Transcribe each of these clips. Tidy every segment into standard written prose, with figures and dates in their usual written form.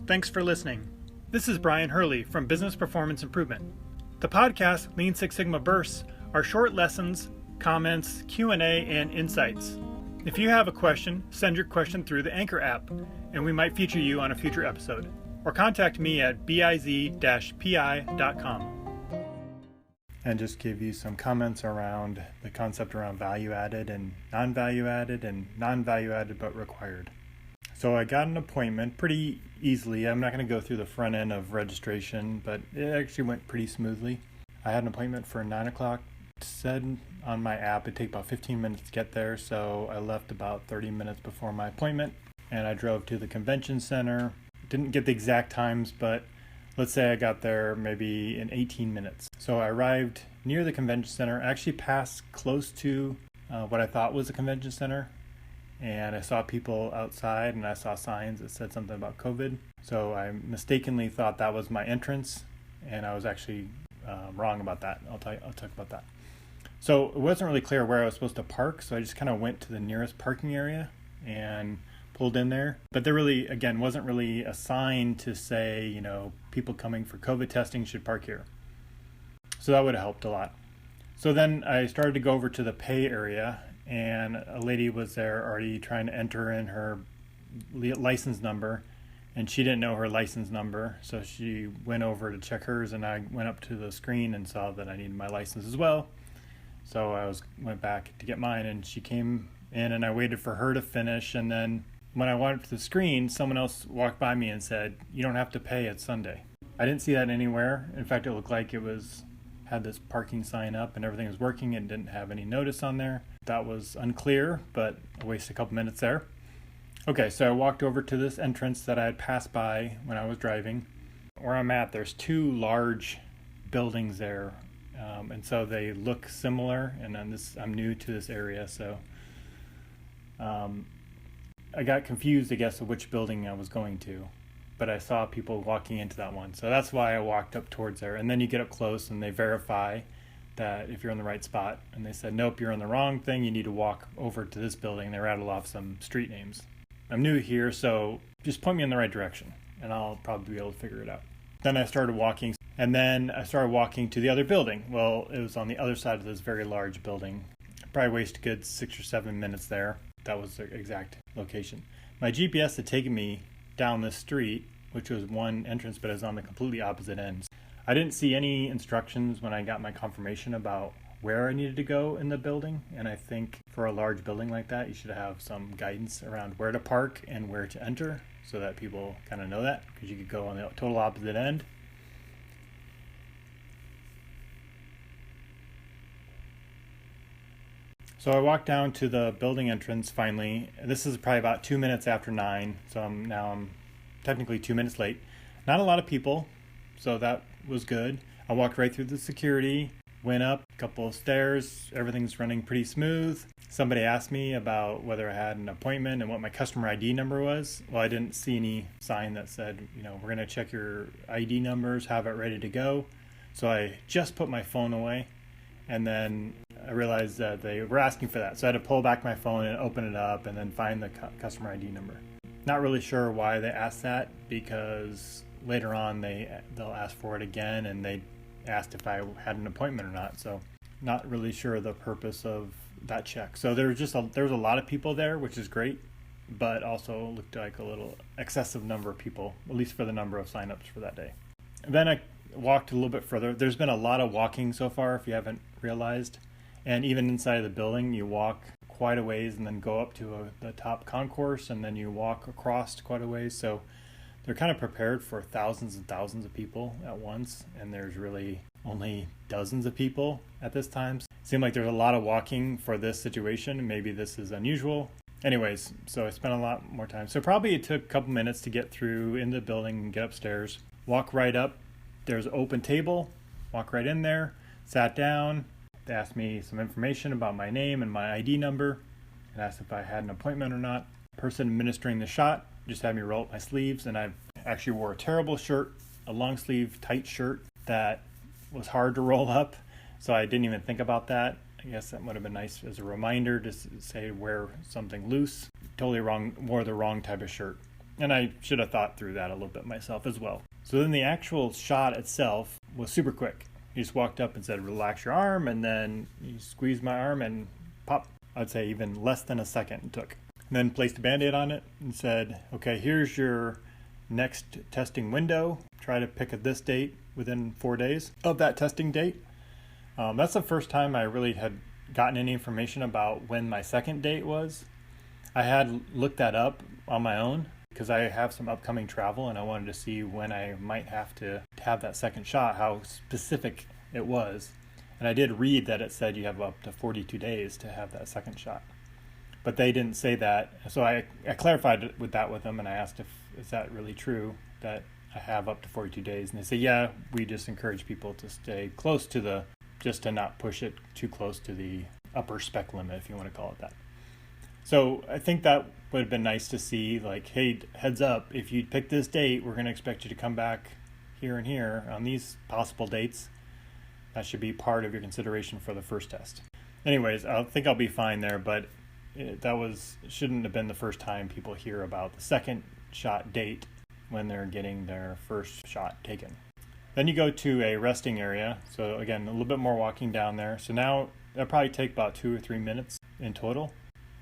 Thanks for listening. This is Brian Hurley from Business Performance Improvement. The podcast Lean Six Sigma Bursts are short lessons, comments, Q&A, and insights. If you have a question, send your question through the Anchor app, and we might feature you on a future episode. Or contact me at biz-pi.com. And just give you some comments around the concept around value added and non-value added but required. So I got an appointment pretty easily. I'm not going to go through the front end of registration, but it actually went pretty smoothly. I had an appointment for 9 o'clock. It said on my app it'd take about 15 minutes to get there, so I left about 30 minutes before my appointment, and I drove to the convention center. Didn't get the exact times, but let's say I got there maybe in 18 minutes. So I arrived near the convention center, actually passed close to what I thought was a convention center. And I saw people outside, and I saw signs that said something about COVID. So I mistakenly thought that was my entrance, and I was actually wrong about that. I'll talk about that. So it wasn't really clear where I was supposed to park, so I just kind of went to the nearest parking area and pulled in there. But there really, again, wasn't really a sign to say, people coming for COVID testing should park here. So that would have helped a lot. So then I started to go over to the pay area, and a lady was there already trying to enter in her license number, and she didn't know her license number, so she went over to check hers, and I went up to the screen and saw that I needed my license as well. So I went back to get mine, and she came in, and I waited for her to finish, and then when I went up to the screen, someone else walked by me and said, "You don't have to pay, it's Sunday." I didn't see that anywhere. In fact, it looked like it had this parking sign up and everything was working and didn't have any notice on there. That was unclear, but I wasted a couple minutes there. Okay, so I walked over to this entrance that I had passed by when I was driving. Where I'm at, there's two large buildings there, and so they look similar, and I'm new to this area, so I got confused, I guess, of which building I was going to. But I saw people walking into that one. So that's why I walked up towards there. And then you get up close and they verify that if you're in the right spot. And they said, nope, you're on the wrong thing. You need to walk over to this building. They rattled off some street names. I'm new here, so just point me in the right direction and I'll probably be able to figure it out. Then I started walking, and then I started walking to the other building. Well, it was on the other side of this very large building. I probably wasted a good 6 or 7 minutes there. That was the exact location. My GPS had taken me down this street, which was one entrance, but it was on the completely opposite ends. I didn't see any instructions when I got my confirmation about where I needed to go in the building, and I think for a large building like that, you should have some guidance around where to park and where to enter so that people kind of know that, because you could go on the total opposite end. So I walked down to the building entrance finally. This is probably about 2 minutes after 9, so I'm technically 2 minutes late. Not a lot of people, so that was good. I walked right through the security, went up a couple of stairs. Everything's running pretty smooth. Somebody asked me about whether I had an appointment and what my customer ID number was. Well, I didn't see any sign that said, we're going to check your ID numbers, have it ready to go. So I just put my phone away, and then I realized that they were asking for that. So I had to pull back my phone and open it up and then find the customer ID number. Not really sure why they asked that, because later on they'll ask for it again, and they asked if I had an appointment or not. So not really sure the purpose of that check. So there was a lot of people there, which is great, but also looked like a little excessive number of people, at least for the number of signups for that day. And then I walked a little bit further. There's been a lot of walking so far, if you haven't realized. And even inside of the building, you walk quite a ways and then go up to the top concourse, and then you walk across quite a ways. So they're kind of prepared for thousands and thousands of people at once, and there's really only dozens of people at this time. It seemed like there's a lot of walking for this situation. Maybe this is unusual. Anyways, so I spent a lot more time. So probably it took a couple minutes to get through in the building and get upstairs. Walk right up. There's an open table. Walk right in there. Sat down. They asked me some information about my name and my ID number, and asked if I had an appointment or not. Person administering the shot just had me roll up my sleeves, and I actually wore a terrible shirt, a long sleeve tight shirt that was hard to roll up, so I didn't even think about that. I guess that would have been nice as a reminder to say wear something loose. Totally wrong, wore the wrong type of shirt. And I should have thought through that a little bit myself as well. So then the actual shot itself was super quick. He just walked up and said, relax your arm, and then he squeezed my arm and pop. I'd say even less than a second it took. And then placed a Band-Aid on it and said, okay, here's your next testing window. Try to pick this date within 4 days of that testing date. That's the first time I really had gotten any information about when my second date was. I had looked that up on my own because I have some upcoming travel and I wanted to see when I might have to have that second shot, how specific it was. And I did read that it said you have up to 42 days to have that second shot. But they didn't say that. So I clarified with them and I asked if is that really true that I have up to 42 days. And they say, yeah, we just encourage people to stay close to just to not push it too close to the upper spec limit, if you want to call it that. So I think that would have been nice to see, like, hey, heads up, if you pick this date, we're going to expect you to come back here and here on these possible dates. That should be part of your consideration for the first test. Anyways, I think I'll be fine there, but shouldn't have been the first time people hear about the second shot date when they're getting their first shot taken. Then you go to a resting area. So again, a little bit more walking down there. So now that'll probably take about 2 or 3 minutes in total.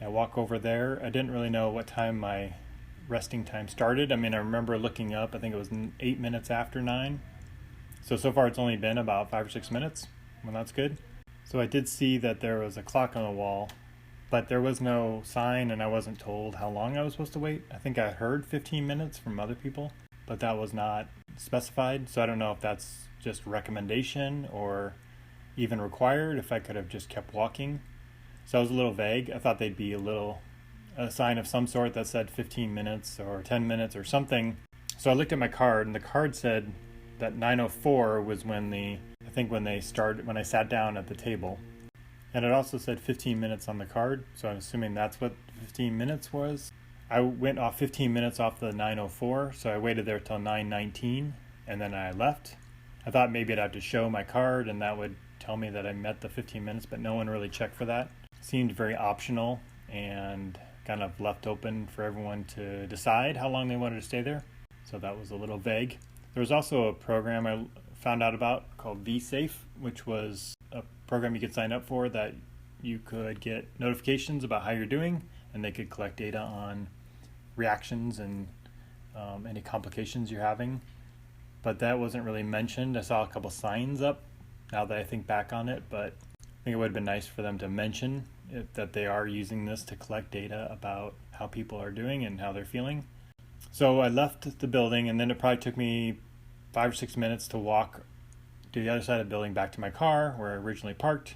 I walk over there. I didn't really know what time my resting time started. I mean, I remember looking up, I think it was 8 minutes after 9. So far it's only been about 5 or 6 minutes. Well, that's good. So I did see that there was a clock on the wall, but there was no sign and I wasn't told how long I was supposed to wait. I think I heard 15 minutes from other people, but that was not specified. So I don't know if that's just recommendation or even required, if I could have just kept walking. So I was a little vague. I thought they'd be a sign of some sort that said 15 minutes or 10 minutes or something. So I looked at my card and the card said that 9:04 was when I sat down at the table. And it also said 15 minutes on the card. So I'm assuming that's what 15 minutes was. I went off 15 minutes off the 9:04. So I waited there till 9:19 and then I left. I thought maybe I'd have to show my card and that would tell me that I met the 15 minutes, but no one really checked for that. Seemed very optional and kind of left open for everyone to decide how long they wanted to stay there. So that was a little vague. There was also a program I found out about called vSafe, which was a program you could sign up for that you could get notifications about how you're doing and they could collect data on reactions and any complications you're having. But that wasn't really mentioned. I saw a couple signs up now that I think back on it, but I think it would have been nice for them to mention that they are using this to collect data about how people are doing and how they're feeling. So I left the building and then it probably took me 5 or 6 minutes to walk to the other side of the building back to my car where I originally parked.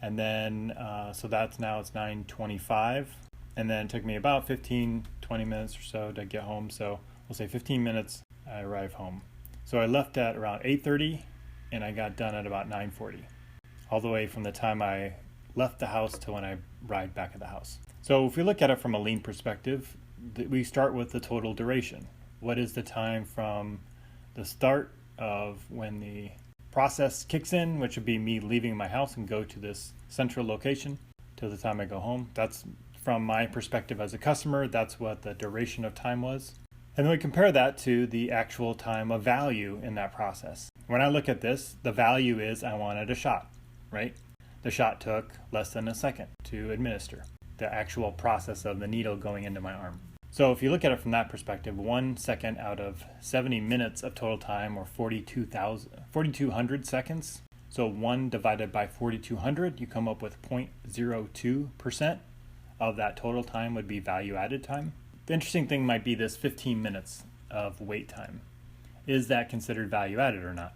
And then, so it's 9:25. And then it took me about 15, 20 minutes or so to get home. So we'll say 15 minutes, I arrive home. So I left at around 8:30 and I got done at about 9:40. All the way from the time I left the house to when I arrived back at the house. So if we look at it from a lean perspective, we start with the total duration. What is the time from the start of when the process kicks in, which would be me leaving my house and go to this central location, to the time I go home? That's from my perspective as a customer, that's what the duration of time was. And then we compare that to the actual time of value in that process. When I look at this, the value is I wanted a shot, right? The shot took less than a second to administer, the actual process of the needle going into my arm. So if you look at it from that perspective, 1 second out of 70 minutes of total time, or 4,200 seconds. So 1 divided by 4,200, you come up with 0.02% of that total time would be value added time. The interesting thing might be this 15 minutes of wait time. Is that considered value added or not?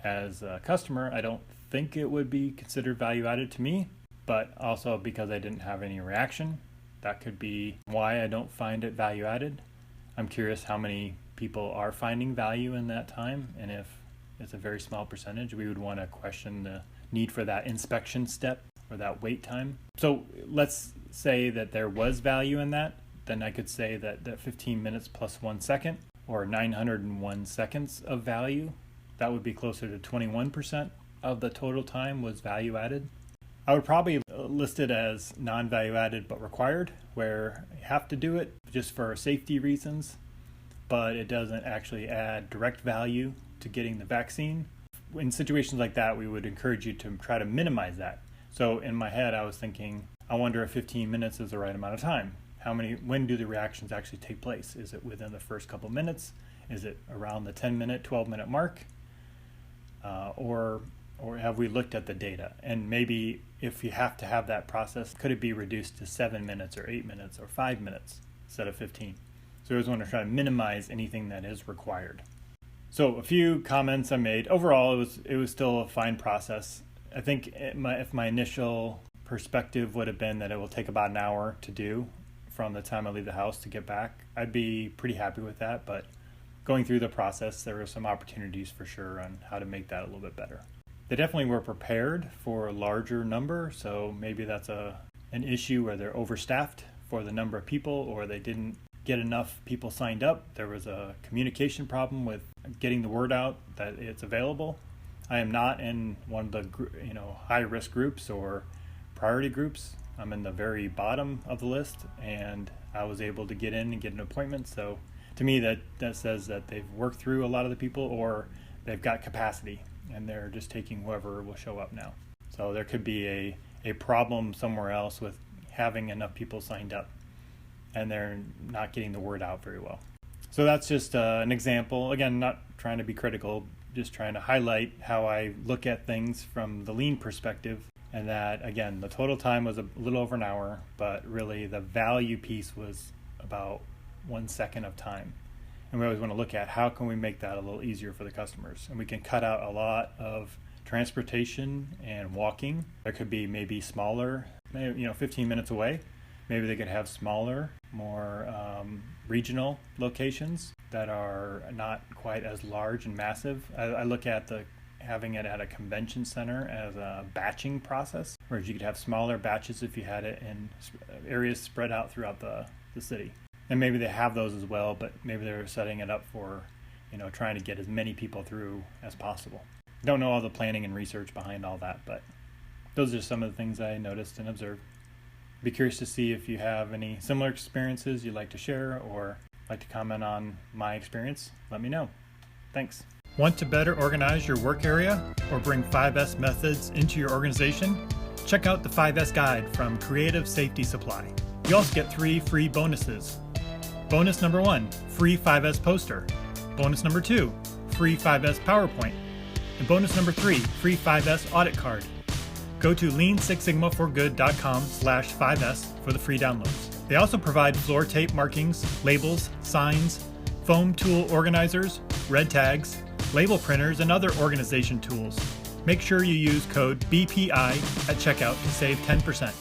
As a customer, I don't think it would be considered value added to me, but also because I didn't have any reaction, that could be why I don't find it value added. I'm curious how many people are finding value in that time, and if it's a very small percentage, we would want to question the need for that inspection step or that wait time. So let's say that there was value in that, then I could say that 15 minutes plus 1 second, or 901 seconds of value, that would be closer to 21% of the total time was value added. I would probably list it as non-value added but required, where you have to do it just for safety reasons, but it doesn't actually add direct value to getting the vaccine. In situations like that, we would encourage you to try to minimize that. So in my head, I was thinking, I wonder if 15 minutes is the right amount of time. When do the reactions actually take place? Is it within the first couple minutes? Is it around the 10-minute, 12-minute mark? Or have we looked at the data? And maybe if you have to have that process, could it be reduced to 7 minutes or 8 minutes or 5 minutes instead of 15? So we always want to try to minimize anything that is required. So a few comments I made. Overall, it was still a fine process. I think if my initial perspective would have been that it will take about an hour to do from the time I leave the house to get back, I'd be pretty happy with that. But going through the process, there were some opportunities for sure on how to make that a little bit better. They definitely were prepared for a larger number, so maybe that's an issue where they're overstaffed for the number of people, or they didn't get enough people signed up. There was a communication problem with getting the word out that it's available. I am not in one of the high-risk groups or priority groups. I'm in the very bottom of the list, and I was able to get in and get an appointment. So to me, that says that they've worked through a lot of the people, or they've got capacity, and they're just taking whoever will show up now. So there could be a problem somewhere else with having enough people signed up, and they're not getting the word out very well. So that's just an example. Again, not trying to be critical, just trying to highlight how I look at things from the lean perspective, and that, again, the total time was a little over an hour, but really the value piece was about 1 second of time. And we always want to look at how can we make that a little easier for the customers. And we can cut out a lot of transportation and walking. There could be maybe smaller, 15 minutes away. Maybe they could have smaller, more regional locations that are not quite as large and massive. I look at having it at a convention center as a batching process, whereas you could have smaller batches if you had it in areas spread out throughout the city. And maybe they have those as well, but maybe they're setting it up for, trying to get as many people through as possible. Don't know all the planning and research behind all that, but those are some of the things I noticed and observed. Be curious to see if you have any similar experiences you'd like to share or like to comment on my experience. Let me know. Thanks. Want to better organize your work area or bring 5S methods into your organization? Check out the 5S guide from Creative Safety Supply. You also get 3 free bonuses. Bonus number 1, free 5S poster. Bonus number 2, free 5S PowerPoint. And bonus number 3, free 5S audit card. Go to lean6sigmaforgood.com/5S for the free downloads. They also provide floor tape markings, labels, signs, foam tool organizers, red tags, label printers, and other organization tools. Make sure you use code BPI at checkout to save 10%.